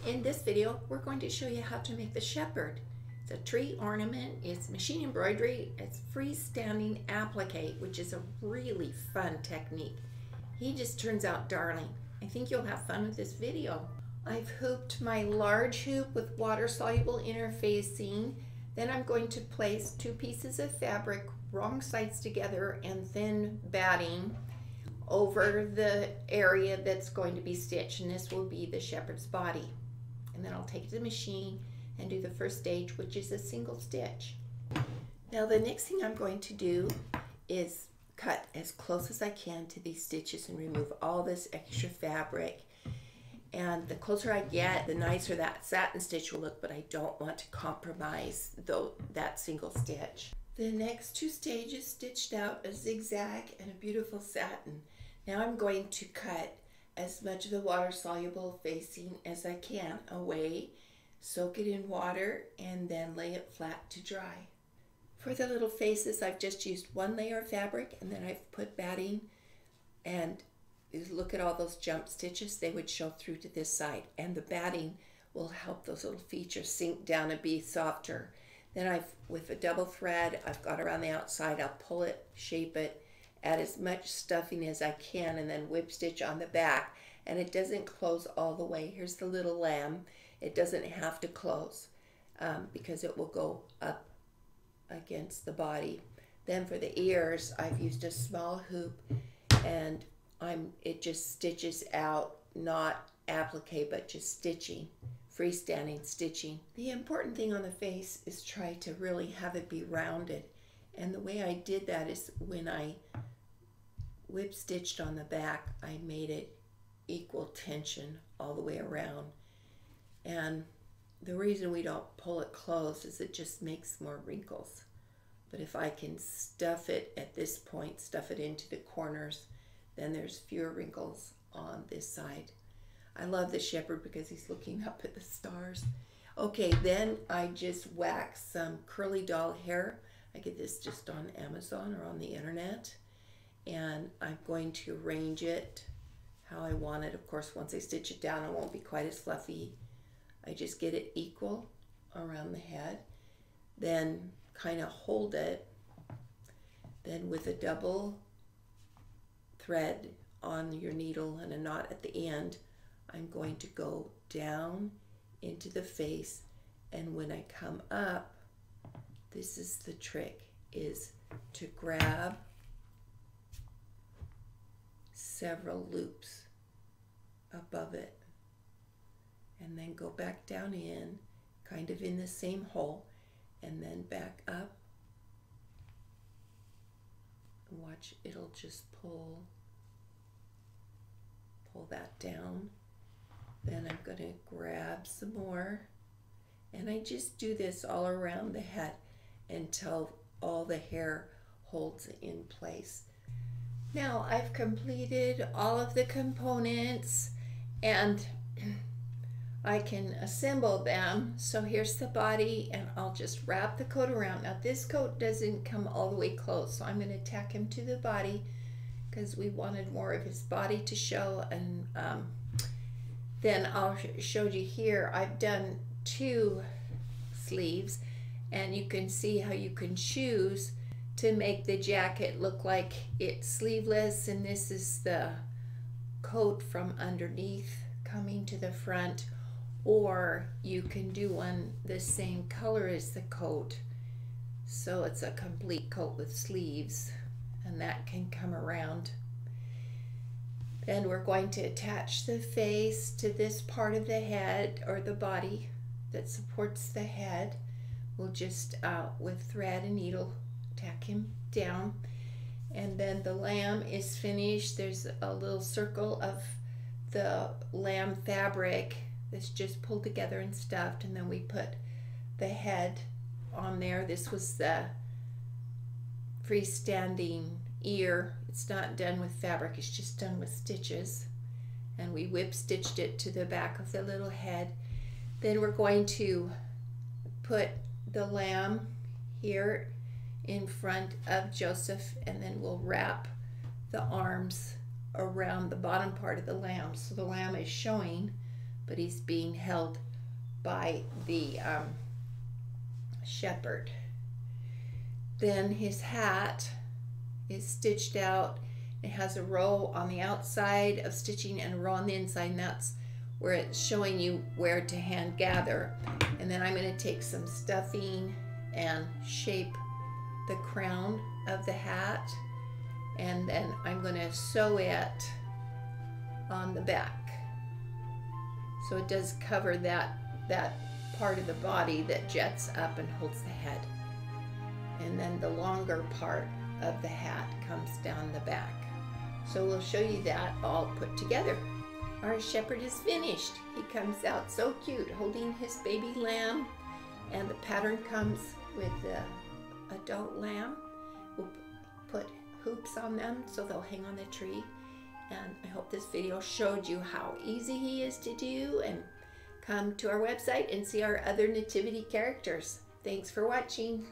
In this video, we're going to show you how to make the shepherd. It's a tree ornament, it's machine embroidery, it's freestanding applique, which is a really fun technique. He just turns out darling. I think you'll have fun with this video. I've hooped my large hoop with water-soluble interfacing. Then I'm going to place 2 pieces of fabric wrong sides together and thin batting over the area that's going to be stitched, and this will be the shepherd's body. And then I'll take it to the machine and do the first stage, which is a single stitch. Now the next thing I'm going to do is cut as close as I can to these stitches and remove all this extra fabric. And the closer I get, the nicer that satin stitch will look, but I don't want to compromise that single stitch. The next 2 stages stitched out a zigzag and a beautiful satin. Now I'm going to cut as much of the water-soluble facing as I can away, soak it in water, and then lay it flat to dry. For the little faces, I've just used 1 layer of fabric, and then I've put batting, and look at all those jump stitches. They would show through to this side, and the batting will help those little features sink down and be softer. Then with a double thread, I've got around the outside. I'll pull it, shape it, add as much stuffing as I can, and then whip stitch on the back. And it doesn't close all the way. Here's the little lamb. It doesn't have to close because it will go up against the body. Then for the ears, I've used a small hoop, and it just stitches out, not applique, but just stitching, freestanding stitching. The important thing on the face is try to really have it be rounded. And the way I did that is when I whip stitched on the back, I made it equal tension all the way around. And the reason we don't pull it close is it just makes more wrinkles. But if I can stuff it at this point, stuff it into the corners, then there's fewer wrinkles on this side. I love the shepherd because he's looking up at the stars. Okay, then I just wax some curly doll hair. I get this just on Amazon or on the internet, and I'm going to arrange it how I want it. Of course, once I stitch it down, it won't be quite as fluffy. I just get it equal around the head, then kind of hold it, then with a double thread on your needle and a knot at the end, I'm going to go down into the face, and when I come up, this is the trick, is to grab several loops above it and then go back down in, kind of in the same hole, and then back up. Watch, it'll just pull that down. Then I'm going to grab some more, and I just do this all around the head until all the hair holds in place. Now I've completed all of the components, and I can assemble them. So here's the body, and I'll just wrap the coat around. Now this coat doesn't come all the way close, so I'm going to tack him to the body because we wanted more of his body to show. And then I'll show you here, I've done 2 sleeves, and you can see how you can choose to make the jacket look like it's sleeveless, and this is the coat from underneath coming to the front, or you can do one the same color as the coat, so it's a complete coat with sleeves, and that can come around. Then we're going to attach the face to this part of the head, or the body that supports the head. We'll just with thread and needle tack him down, and then the lamb is finished. There's a little circle of the lamb fabric that's just pulled together and stuffed, and then we put the head on there. This was the freestanding ear. It's not done with fabric, it's just done with stitches, and we whip stitched it to the back of the little head. Then we're going to put the lamb here in front of Joseph, and then we'll wrap the arms around the bottom part of the lamb, so the lamb is showing but he's being held by the shepherd. Then his hat is stitched out. It has a row on the outside of stitching and a row on the inside, and that's where it's showing you where to hand gather. And then I'm going to take some stuffing and shape the crown of the hat, and then I'm going to sew it on the back, so it does cover that part of the body that jets up and holds the head, and then the longer part of the hat comes down the back. So we'll show you that all put together. Our shepherd is finished. He comes out so cute holding his baby lamb, and the pattern comes with the adult lamb. We'll put hoops on them so they'll hang on the tree. And I hope this video showed you how easy he is to do, and come to our website and see our other nativity characters. Thanks for watching.